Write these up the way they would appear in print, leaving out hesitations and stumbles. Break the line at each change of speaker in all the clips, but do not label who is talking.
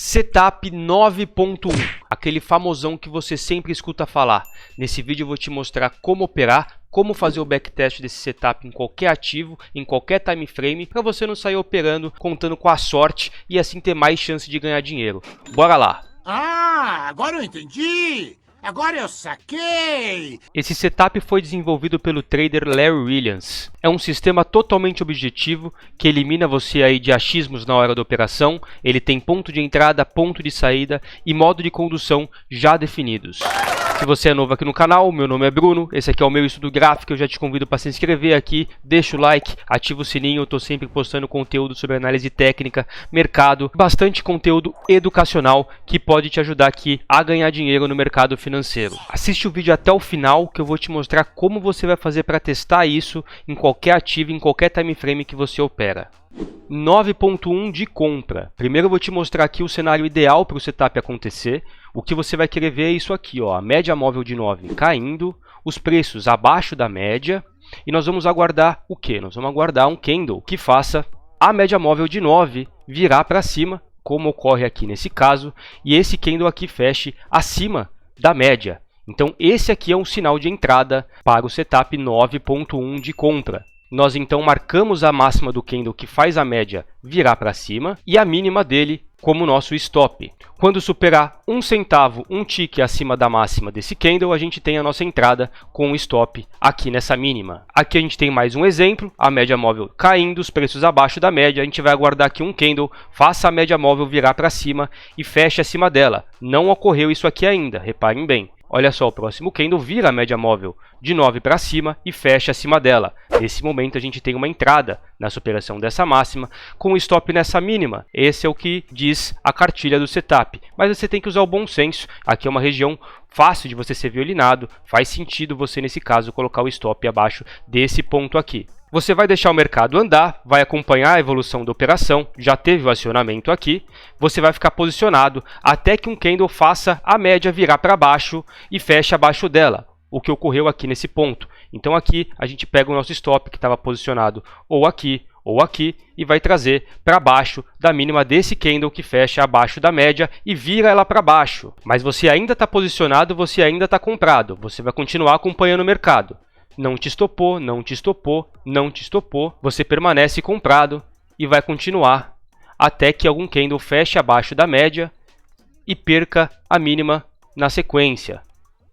Setup 9.1, aquele famosão que você sempre escuta falar. Nesse vídeo eu vou te mostrar como operar, como fazer o backtest desse setup em qualquer ativo, em qualquer time frame, para você não sair operando contando com a sorte e assim ter mais chance de ganhar dinheiro. Bora lá!
Ah, agora eu entendi! Agora eu saquei!
Esse setup foi desenvolvido pelo trader Larry Williams. É um sistema totalmente objetivo que elimina você aí de achismos na hora da operação. Ele tem ponto de entrada, ponto de saída e modo de condução já definidos. Se você é novo aqui no canal, meu nome é Bruno, esse aqui é o meu estudo gráfico, eu já te convido para se inscrever aqui, deixa o like, ativa o sininho, eu estou sempre postando conteúdo sobre análise técnica, mercado, bastante conteúdo educacional que pode te ajudar aqui a ganhar dinheiro no mercado financeiro. Assiste o vídeo até o final que eu vou te mostrar como você vai fazer para testar isso em qualquer ativo, em qualquer time frame que você opera. 9.1 de compra. Primeiro eu vou te mostrar aqui o cenário ideal para o setup acontecer. O que você vai querer ver é isso aqui, ó, a média móvel de 9 caindo, os preços abaixo da média, e nós vamos aguardar o quê? Nós vamos aguardar um candle que faça a média móvel de 9 virar para cima, como ocorre aqui nesse caso, e esse candle aqui feche acima da média. Então esse aqui é um sinal de entrada para o setup 9.1 de compra. Nós então marcamos a máxima do candle que faz a média virar para cima e a mínima dele como nosso stop. Quando superar 1 centavo, um tick acima da máxima desse candle, a gente tem a nossa entrada com o stop aqui nessa mínima. Aqui a gente tem mais um exemplo, a média móvel caindo, os preços abaixo da média, a gente vai aguardar que um candle faça a média móvel virar para cima e feche acima dela. Não ocorreu isso aqui ainda, reparem bem. Olha só, o próximo candle vira a média móvel de 9 para cima e fecha acima dela. Nesse momento a gente tem uma entrada na superação dessa máxima com o stop nessa mínima. Esse é o que diz a cartilha do setup. Mas você tem que usar o bom senso. Aqui é uma região fácil de você ser violinado. Faz sentido você, nesse caso, colocar o stop abaixo desse ponto aqui. Você vai deixar o mercado andar, vai acompanhar a evolução da operação, já teve o acionamento aqui, você vai ficar posicionado até que um candle faça a média virar para baixo e feche abaixo dela, o que ocorreu aqui nesse ponto. Então aqui a gente pega o nosso stop que estava posicionado ou aqui e vai trazer para baixo da mínima desse candle que fecha abaixo da média e vira ela para baixo. Mas você ainda está posicionado, você ainda está comprado, você vai continuar acompanhando o mercado. Não te estopou, não te estopou, não te estopou, você permanece comprado e vai continuar até que algum candle feche abaixo da média e perca a mínima na sequência.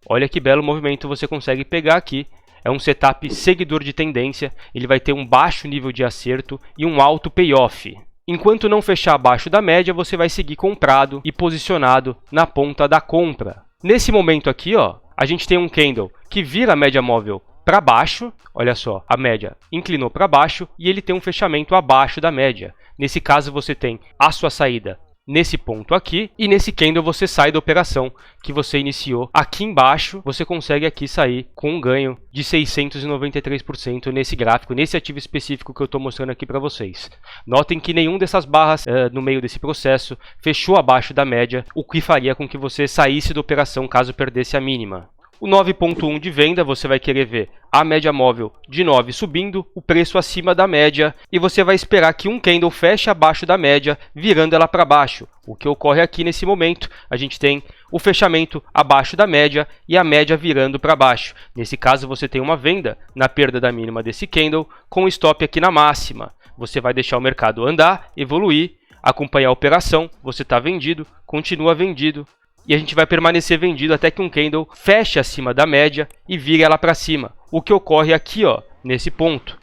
Olha que belo movimento você consegue pegar aqui. É um setup seguidor de tendência, ele vai ter um baixo nível de acerto e um alto payoff. Enquanto não fechar abaixo da média, você vai seguir comprado e posicionado na ponta da compra. Nesse momento aqui, ó, a gente tem um candle que vira a média móvel para baixo, olha só, a média inclinou para baixo e ele tem um fechamento abaixo da média. Nesse caso você tem a sua saída nesse ponto aqui e nesse candle você sai da operação que você iniciou aqui embaixo. Você consegue aqui sair com um ganho de 693% nesse gráfico, nesse ativo específico que eu estou mostrando aqui para vocês. Notem que nenhum dessas barras no meio desse processo fechou abaixo da média, o que faria com que você saísse da operação caso perdesse a mínima. O 9.1 de venda, você vai querer ver a média móvel de 9 subindo, o preço acima da média, e você vai esperar que um candle feche abaixo da média, virando ela para baixo. O que ocorre aqui nesse momento, a gente tem o fechamento abaixo da média e a média virando para baixo. Nesse caso, você tem uma venda na perda da mínima desse candle, com stop aqui na máxima. Você vai deixar o mercado andar, evoluir, acompanhar a operação, você está vendido, continua vendido, e a gente vai permanecer vendido até que um candle feche acima da média e vire ela para cima. O que ocorre aqui, ó, nesse ponto.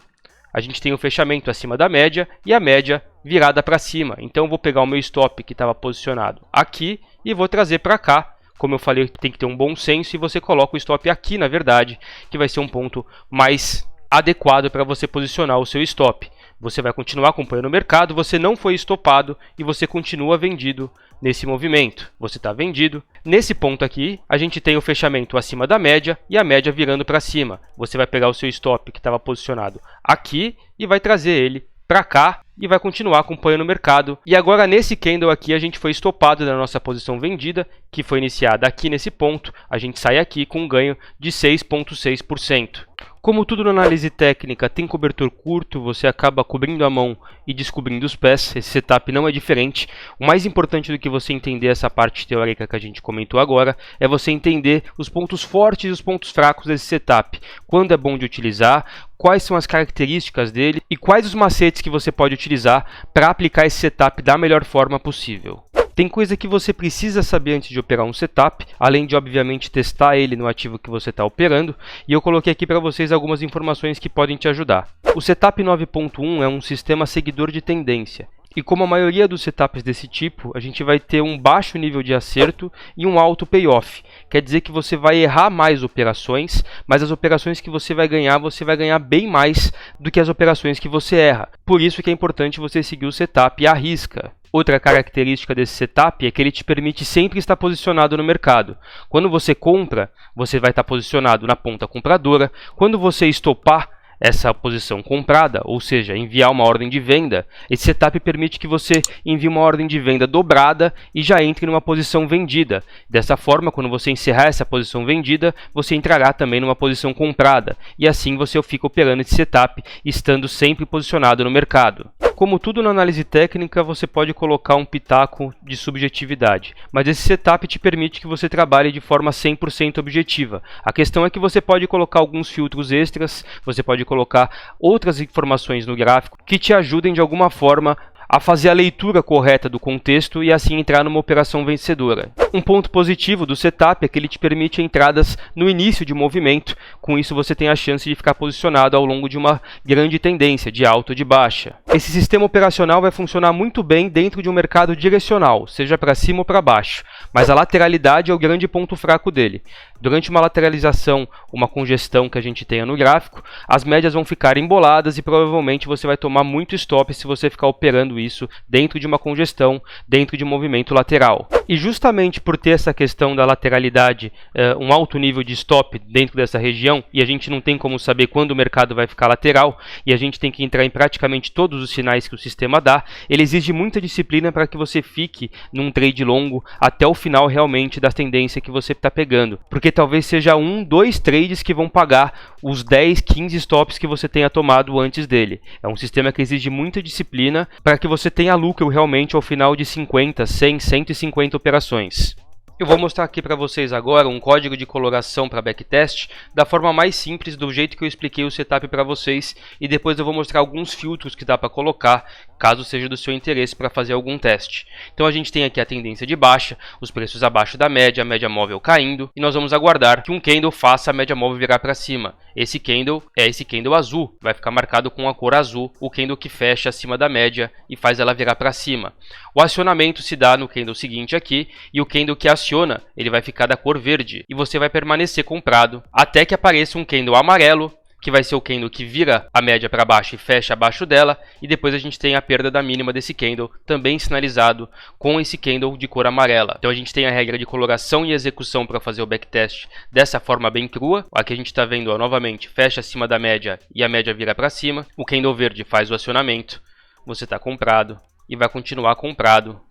A gente tem o fechamento acima da média e a média virada para cima. Então eu vou pegar o meu stop que estava posicionado aqui e vou trazer para cá. Como eu falei, tem que ter um bom senso e você coloca o stop aqui, na verdade, que vai ser um ponto mais adequado para você posicionar o seu stop. Você vai continuar acompanhando o mercado, você não foi estopado e você continua vendido nesse movimento. Você está vendido. Nesse ponto aqui, a gente tem o fechamento acima da média e a média virando para cima. Você vai pegar o seu stop que estava posicionado aqui e vai trazer ele para cá e vai continuar acompanhando o mercado. E agora nesse candle aqui a gente foi estopado da nossa posição vendida, que foi iniciada aqui nesse ponto. A gente sai aqui com um ganho de 6,6%. Como tudo na análise técnica tem cobertor curto, você acaba cobrindo a mão e descobrindo os pés. Esse setup não é diferente. O mais importante do que você entender essa parte teórica que a gente comentou agora é você entender os pontos fortes e os pontos fracos desse setup. Quando é bom de utilizar, quais são as características dele e quais os macetes que você pode utilizar para aplicar esse setup da melhor forma possível. Tem coisa que você precisa saber antes de operar um setup, além de obviamente testar ele no ativo que você está operando, e eu coloquei aqui para vocês algumas informações que podem te ajudar. O Setup 9.1 é um sistema seguidor de tendência. E como a maioria dos setups desse tipo, a gente vai ter um baixo nível de acerto e um alto payoff. Quer dizer que você vai errar mais operações, mas as operações que você vai ganhar bem mais do que as operações que você erra. Por isso que é importante você seguir o setup à risca. Outra característica desse setup é que ele te permite sempre estar posicionado no mercado. Quando você compra, você vai estar posicionado na ponta compradora. Quando você estopar essa posição comprada, ou seja, enviar uma ordem de venda, esse setup permite que você envie uma ordem de venda dobrada e já entre numa posição vendida. Dessa forma, quando você encerrar essa posição vendida, você entrará também numa posição comprada. E assim você fica operando esse setup, estando sempre posicionado no mercado. Como tudo na análise técnica, você pode colocar um pitaco de subjetividade, mas esse setup te permite que você trabalhe de forma 100% objetiva. A questão é que você pode colocar alguns filtros extras, você pode colocar outras informações no gráfico que te ajudem de alguma forma a fazer a leitura correta do contexto e assim entrar numa operação vencedora. Um ponto positivo do setup é que ele te permite entradas no início de movimento, com isso você tem a chance de ficar posicionado ao longo de uma grande tendência, de alta ou de baixa. Esse sistema operacional vai funcionar muito bem dentro de um mercado direcional, seja para cima ou para baixo, mas a lateralidade é o grande ponto fraco dele. Durante uma lateralização, uma congestão que a gente tenha no gráfico, as médias vão ficar emboladas e provavelmente você vai tomar muito stop se você ficar operando isso dentro de uma congestão, dentro de um movimento lateral. E justamente por ter essa questão da lateralidade, um alto nível de stop dentro dessa região, e a gente não tem como saber quando o mercado vai ficar lateral, e a gente tem que entrar em praticamente todos os sinais que o sistema dá, ele exige muita disciplina para que você fique num trade longo até o final realmente da tendência que você está pegando. Porque talvez seja 1, 2 trades que vão pagar os 10, 15 stops que você tenha tomado antes dele. É um sistema que exige muita disciplina para que você tenha lucro realmente ao final de 50, 100, 150 operações. Eu vou mostrar aqui para vocês agora um código de coloração para backtest da forma mais simples, do jeito que eu expliquei o setup para vocês, e depois eu vou mostrar alguns filtros que dá para colocar, caso seja do seu interesse para fazer algum teste. Então a gente tem aqui a tendência de baixa, os preços abaixo da média, a média móvel caindo, e nós vamos aguardar que um candle faça a média móvel virar para cima. Esse candle é esse candle azul, vai ficar marcado com a cor azul, o candle que fecha acima da média e faz ela virar para cima. O acionamento se dá no candle seguinte aqui, e o candle que aciona, ele vai ficar da cor verde, e você vai permanecer comprado até que apareça um candle amarelo, que vai ser o candle que vira a média para baixo e fecha abaixo dela, e depois a gente tem a perda da mínima desse candle, também sinalizado com esse candle de cor amarela. Então a gente tem a regra de coloração e execução para fazer o backtest dessa forma bem crua. Aqui a gente está vendo, ó, novamente, fecha acima da média e a média vira para cima. O candle verde faz o acionamento, você está comprado e vai continuar comprado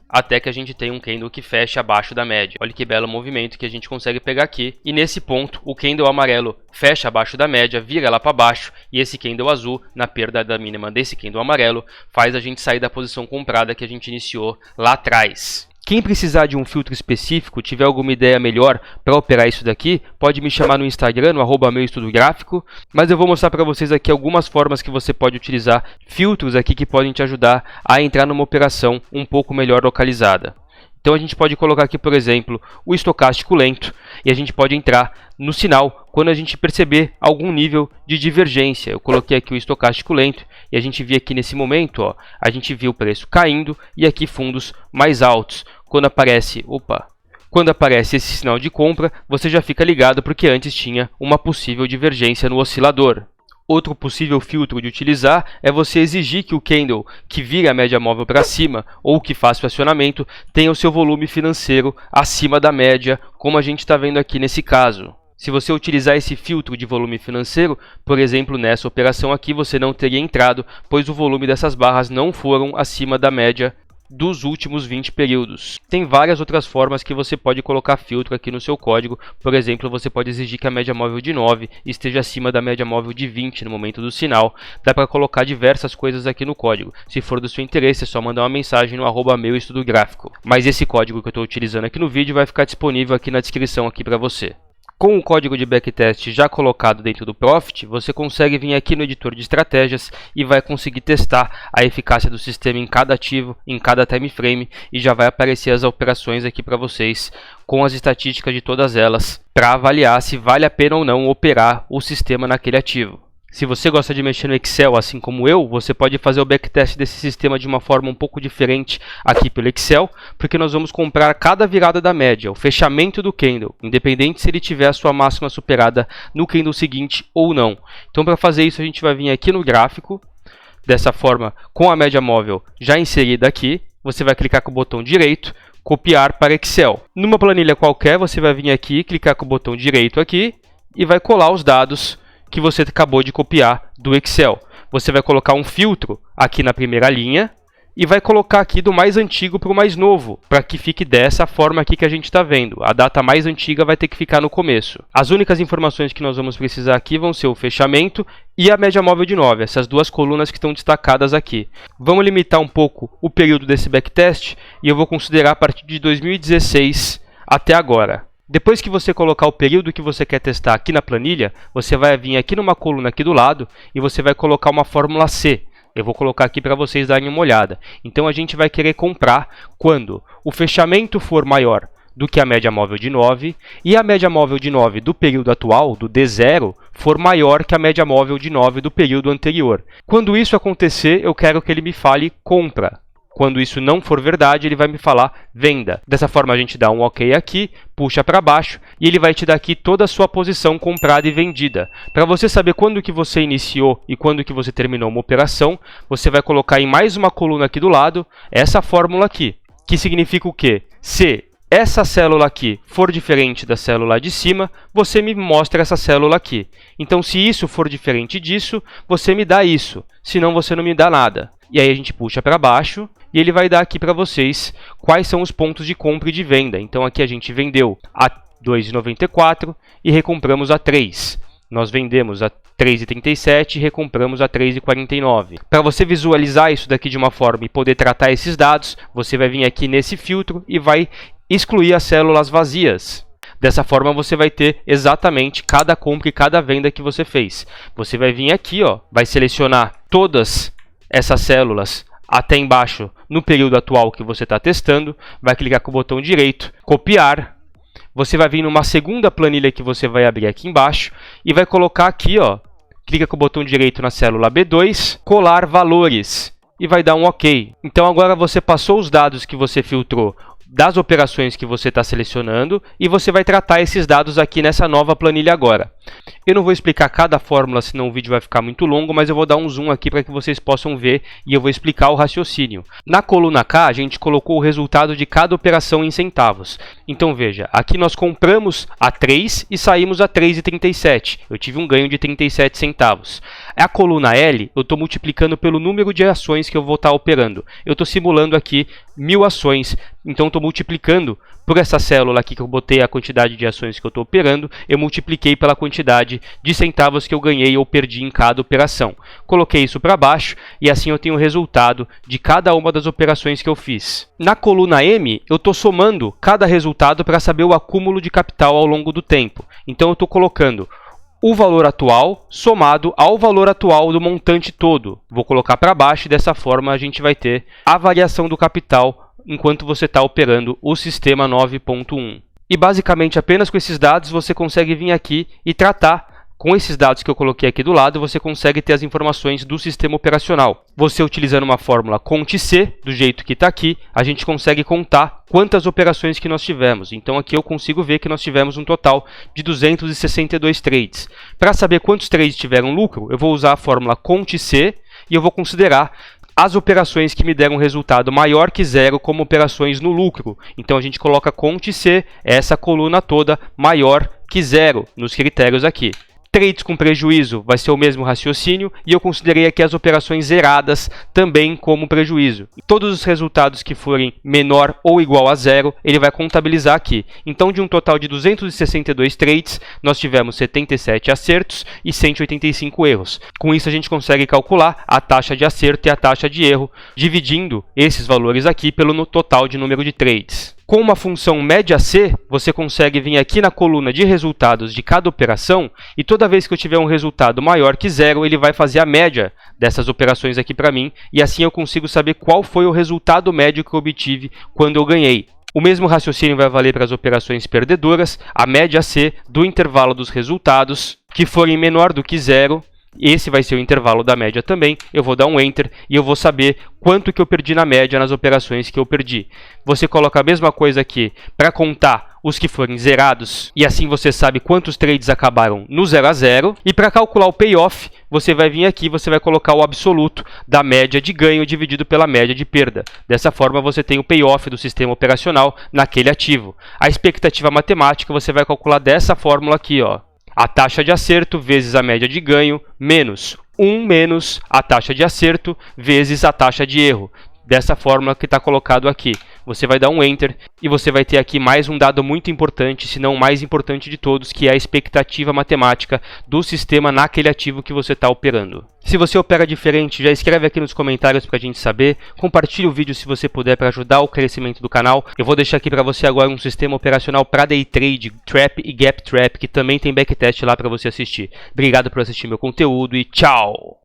até que a gente tenha um candle que feche abaixo da média. Olha que belo movimento que a gente consegue pegar aqui. E nesse ponto, o candle amarelo fecha abaixo da média, vira lá para baixo, e esse candle azul, na perda da mínima desse candle amarelo, faz a gente sair da posição comprada que a gente iniciou lá atrás. Quem precisar de um filtro específico, tiver alguma ideia melhor para operar isso daqui, pode me chamar no Instagram, no @meuestudográfico, mas eu vou mostrar para vocês aqui algumas formas que você pode utilizar filtros aqui que podem te ajudar a entrar numa operação um pouco melhor localizada. Então a gente pode colocar aqui, por exemplo, o estocástico lento, e a gente pode entrar no sinal quando a gente perceber algum nível de divergência. Eu coloquei aqui o estocástico lento e a gente vê aqui nesse momento, ó, a gente viu o preço caindo e aqui fundos mais altos. Quando aparece esse sinal de compra, você já fica ligado porque antes tinha uma possível divergência no oscilador. Outro possível filtro de utilizar é você exigir que o candle que vira a média móvel para cima ou que faça o acionamento tenha o seu volume financeiro acima da média, como a gente está vendo aqui nesse caso. Se você utilizar esse filtro de volume financeiro, por exemplo, nessa operação aqui, você não teria entrado, pois o volume dessas barras não foram acima da média dos últimos 20 períodos. Tem várias outras formas que você pode colocar filtro aqui no seu código. Por exemplo, você pode exigir que a média móvel de 9 esteja acima da média móvel de 20 no momento do sinal. Dá para colocar diversas coisas aqui no código. Se for do seu interesse, é só mandar uma mensagem no @meuestudográfico. Mas esse código que eu estou utilizando aqui no vídeo vai ficar disponível aqui na descrição aqui para você. Com o código de backtest já colocado dentro do Profit, você consegue vir aqui no editor de estratégias e vai conseguir testar a eficácia do sistema em cada ativo, em cada time frame, e já vai aparecer as operações aqui para vocês com as estatísticas de todas elas para avaliar se vale a pena ou não operar o sistema naquele ativo. Se você gosta de mexer no Excel assim como eu, você pode fazer o backtest desse sistema de uma forma um pouco diferente aqui pelo Excel, porque nós vamos comprar cada virada da média, o fechamento do candle, independente se ele tiver a sua máxima superada no candle seguinte ou não. Então, para fazer isso, a gente vai vir aqui no gráfico, dessa forma, com a média móvel já inserida aqui, você vai clicar com o botão direito, copiar para Excel. Numa planilha qualquer, você vai vir aqui, clicar com o botão direito aqui e vai colar os dados que você acabou de copiar do Excel. Você vai colocar um filtro aqui na primeira linha e vai colocar aqui do mais antigo para o mais novo, para que fique dessa forma aqui que a gente está vendo. A data mais antiga vai ter que ficar no começo. As únicas informações que nós vamos precisar aqui vão ser o fechamento e a média móvel de 9, essas duas colunas que estão destacadas aqui. Vamos limitar um pouco o período desse backtest e eu vou considerar a partir de 2016 até agora. Depois que você colocar o período que você quer testar aqui na planilha, você vai vir aqui numa coluna aqui do lado e você vai colocar uma fórmula C. Eu vou colocar aqui para vocês darem uma olhada. Então a gente vai querer comprar quando o fechamento for maior do que a média móvel de 9 e a média móvel de 9 do período atual, do D0, for maior que a média móvel de 9 do período anterior. Quando isso acontecer, eu quero que ele me fale compra. Quando isso não for verdade, ele vai me falar venda. Dessa forma, a gente dá um OK aqui, puxa para baixo e ele vai te dar aqui toda a sua posição comprada e vendida. Para você saber quando que você iniciou e quando que você terminou uma operação, você vai colocar em mais uma coluna aqui do lado essa fórmula aqui, que significa o quê? Se essa célula aqui for diferente da célula de cima, você me mostra essa célula aqui. Então, se isso for diferente disso, você me dá isso. Senão, você não me dá nada. E aí a gente puxa para baixo e ele vai dar aqui para vocês quais são os pontos de compra e de venda. Então, aqui a gente vendeu a 2,94 e recompramos a 3. Nós vendemos a 3,37 e recompramos a 3,49. Para você visualizar isso daqui de uma forma e poder tratar esses dados, você vai vir aqui nesse filtro e vai excluir as células vazias. Dessa forma, você vai ter exatamente cada compra e cada venda que você fez. Você vai vir aqui, ó, vai selecionar todas essas células até embaixo no período atual que você está testando, vai clicar com o botão direito, copiar. Você vai vir numa segunda planilha que você vai abrir aqui embaixo e vai colocar aqui, ó, clica com o botão direito na célula B2, colar valores e vai dar um OK. Então agora você passou os dados que você filtrou das operações que você está selecionando e você vai tratar esses dados aqui nessa nova planilha agora. Eu não vou explicar cada fórmula, senão o vídeo vai ficar muito longo, mas eu vou dar um zoom aqui para que vocês possam ver e eu vou explicar o raciocínio. Na coluna K, a gente colocou o resultado de cada operação em centavos. Então veja, aqui nós compramos a 3 e saímos a 3,37. Eu tive um ganho de 37 centavos. A coluna L, eu estou multiplicando pelo número de ações que eu vou estar operando. Eu estou simulando aqui 1000 ações, então estou multiplicando por essa célula aqui que eu botei a quantidade de ações que eu estou operando, eu multipliquei pela quantidade de centavos que eu ganhei ou perdi em cada operação. Coloquei isso para baixo e assim eu tenho o resultado de cada uma das operações que eu fiz. Na coluna M, eu estou somando cada resultado para saber o acúmulo de capital ao longo do tempo. Então eu estou colocando o valor atual somado ao valor atual do montante todo. Vou colocar para baixo e dessa forma a gente vai ter a variação do capital enquanto você está operando o sistema 9.1. E basicamente apenas com esses dados você consegue vir aqui e tratar. Com esses dados que eu coloquei aqui do lado, você consegue ter as informações do sistema operacional. Você utilizando uma fórmula CONT-C, do jeito que está aqui, a gente consegue contar quantas operações que nós tivemos. Então aqui eu consigo ver que nós tivemos um total de 262 trades. Para saber quantos trades tiveram lucro, eu vou usar a fórmula CONT-C e eu vou considerar as operações que me deram um resultado maior que zero como operações no lucro. Então a gente coloca CONT-C, essa coluna toda maior que zero nos critérios aqui. Trades com prejuízo vai ser o mesmo raciocínio e eu considerei aqui as operações zeradas também como prejuízo. Todos os resultados que forem menor ou igual a zero, ele vai contabilizar aqui. Então, de um total de 262 trades, nós tivemos 77 acertos e 185 erros. Com isso, a gente consegue calcular a taxa de acerto e a taxa de erro, dividindo esses valores aqui pelo total de número de trades. Com uma função média C, você consegue vir aqui na coluna de resultados de cada operação e toda vez que eu tiver um resultado maior que zero, ele vai fazer a média dessas operações aqui para mim e assim eu consigo saber qual foi o resultado médio que eu obtive quando eu ganhei. O mesmo raciocínio vai valer para as operações perdedoras, a média C do intervalo dos resultados que forem menor do que zero. Esse vai ser o intervalo da média também. Eu vou dar um Enter e eu vou saber quanto que eu perdi na média nas operações que eu perdi. Você coloca a mesma coisa aqui para contar os que forem zerados e assim você sabe quantos trades acabaram no 0 a 0. E para calcular o payoff, você vai vir aqui, você vai colocar o absoluto da média de ganho dividido pela média de perda. Dessa forma você tem o payoff do sistema operacional naquele ativo. A expectativa matemática você vai calcular dessa fórmula aqui, ó. A taxa de acerto vezes a média de ganho menos 1 menos a taxa de acerto vezes a taxa de erro. Dessa fórmula que está colocado aqui. Você vai dar um Enter e você vai ter aqui mais um dado muito importante, se não o mais importante de todos, que é a expectativa matemática do sistema naquele ativo que você está operando. Se você opera diferente, já escreve aqui nos comentários para a gente saber. Compartilhe o vídeo se você puder para ajudar o crescimento do canal. Eu vou deixar aqui para você agora um sistema operacional para Day Trade, Trap e Gap Trap, que também tem backtest lá para você assistir. Obrigado por assistir meu conteúdo e tchau!